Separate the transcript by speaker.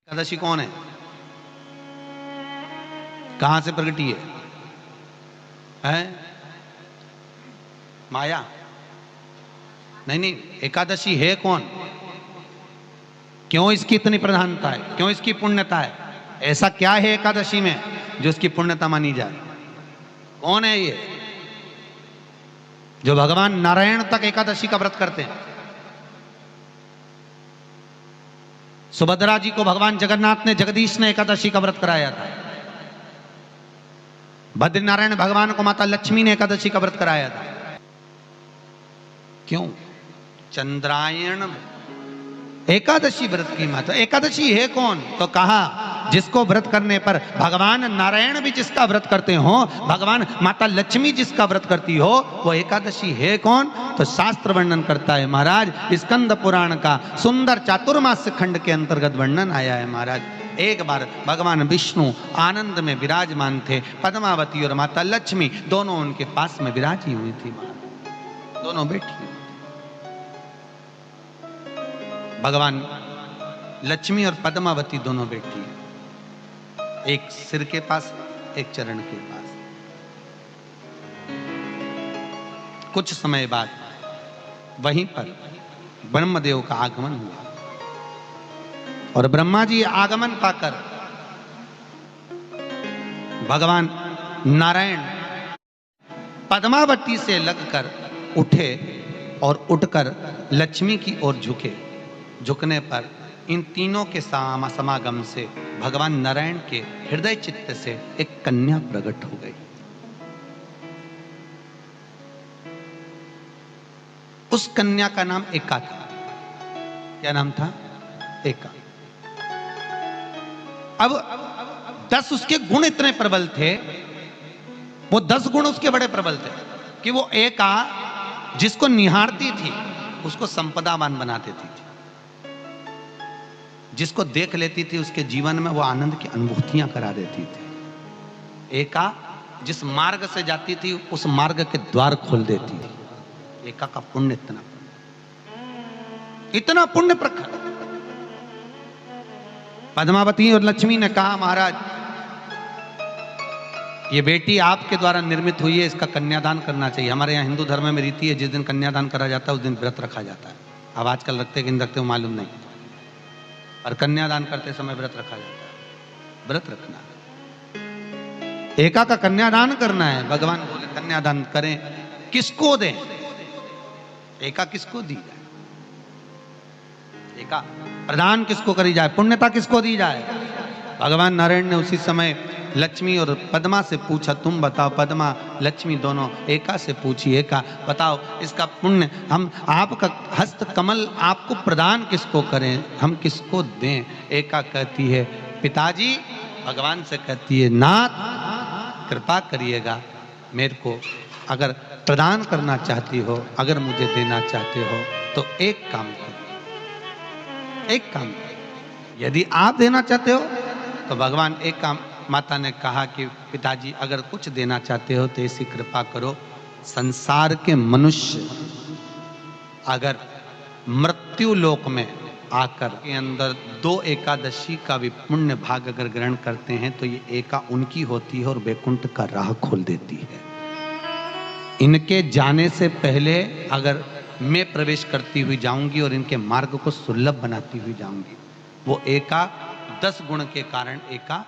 Speaker 1: एकादशी कौन है? कहां से प्रगटी है? माया? नहीं नहीं, एकादशी है कौन? क्यों इसकी इतनी प्रधानता है? क्यों इसकी पुण्यता है? ऐसा क्या है एकादशी में जो इसकी पुण्यता मानी जाए? कौन है ये जो भगवान नारायण तक एकादशी का व्रत करते हैं? सुभद्रा जी को भगवान जगन्नाथ ने, जगदीश ने एकादशी का व्रत कराया था। बद्रीनारायण भगवान को माता लक्ष्मी ने एकादशी का व्रत कराया था। क्यों? चंद्रायण एकादशी व्रत की माता। एकादशी है कौन? तो कहा जिसको व्रत करने पर भगवान नारायण भी जिसका व्रत करते हो, भगवान माता लक्ष्मी जिसका व्रत करती हो, वो एकादशी है कौन? तो शास्त्र वर्णन करता है महाराज, स्कंद पुराण का सुंदर चातुर्मास्य खंड के अंतर्गत वर्णन आया है महाराज। एक बार भगवान विष्णु आनंद में विराजमान थे, पद्मावती और माता लक्ष्मी दोनों उनके पास में विराजी हुई थी महाराज, दोनों बैठी। भगवान लक्ष्मी और पद्मावती दोनों बैठी हैं, एक सिर के पास, एक चरण के पास। कुछ समय बाद वहीं पर ब्रह्मदेव का आगमन हुआ और ब्रह्मा जी आगमन पाकर भगवान नारायण पद्मावती से लगकर उठे और उठकर लक्ष्मी की ओर झुके। झुकने पर इन तीनों के समागम से भगवान नारायण के हृदय चित्त से एक कन्या प्रकट हो गई। उस कन्या का नाम एका था। क्या नाम था? एका। अब 10 उसके गुण इतने प्रबल थे, वो 10 गुण उसके बड़े प्रबल थे कि वो एका जिसको निहारती थी उसको संपदावान बना देती थी, जिसको देख लेती थी उसके जीवन में वो आनंद की अनुभूतियां करा देती थी। एका जिस मार्ग से जाती थी उस मार्ग के द्वार खोल देती थी। एका का पुण्य इतना पुण्य प्रखर। पद्मावती और लक्ष्मी ने कहा महाराज ये बेटी आपके द्वारा निर्मित हुई है, इसका कन्यादान करना चाहिए। हमारे यहाँ हिंदू धर्म में रीति है, जिस दिन कन्यादान करा जाता है उस दिन व्रत रखा जाता है। अब आजकल रखते कि नहीं रखते हो मालूम नहीं, और कन्यादान करते समय व्रत रखा जाता है। व्रत रखना, एका का कन्यादान करना है। भगवान बोले कन्यादान करें, किसको दें? एका किसको दी जाए? एका प्रदान किसको करी जाए? पुण्यता किसको दी जाए? भगवान नारायण ने उसी समय लक्ष्मी और पद्मा से पूछा, तुम बताओ। पद्मा लक्ष्मी दोनों एका से पूछी, एका बताओ इसका पुण्य हम आपका हस्त कमल आपको प्रदान किसको करें, हम किसको दें? एका कहती है पिताजी, भगवान से कहती है नाथ कृपा करिएगा, मेरे को अगर प्रदान करना चाहती हो, अगर मुझे देना चाहते हो तो एक काम करिए, एक काम करिए। यदि आप देना चाहते हो तो भगवान एक काम, माता ने कहा कि पिताजी अगर कुछ देना चाहते हो तो ऐसी कृपा करो, संसार के मनुष्य अगर मृत्यु लोक में आकर के अंदर 2 एकादशी का भी पुण्य भाग अगर ग्रहण करते हैं तो ये एका उनकी होती है और वैकुंठ का राह खोल देती है। इनके जाने से पहले अगर मैं प्रवेश करती हुई जाऊंगी और इनके मार्ग को सुलभ बनाती हुई जाऊंगी। वो एका 10 गुण के कारण एका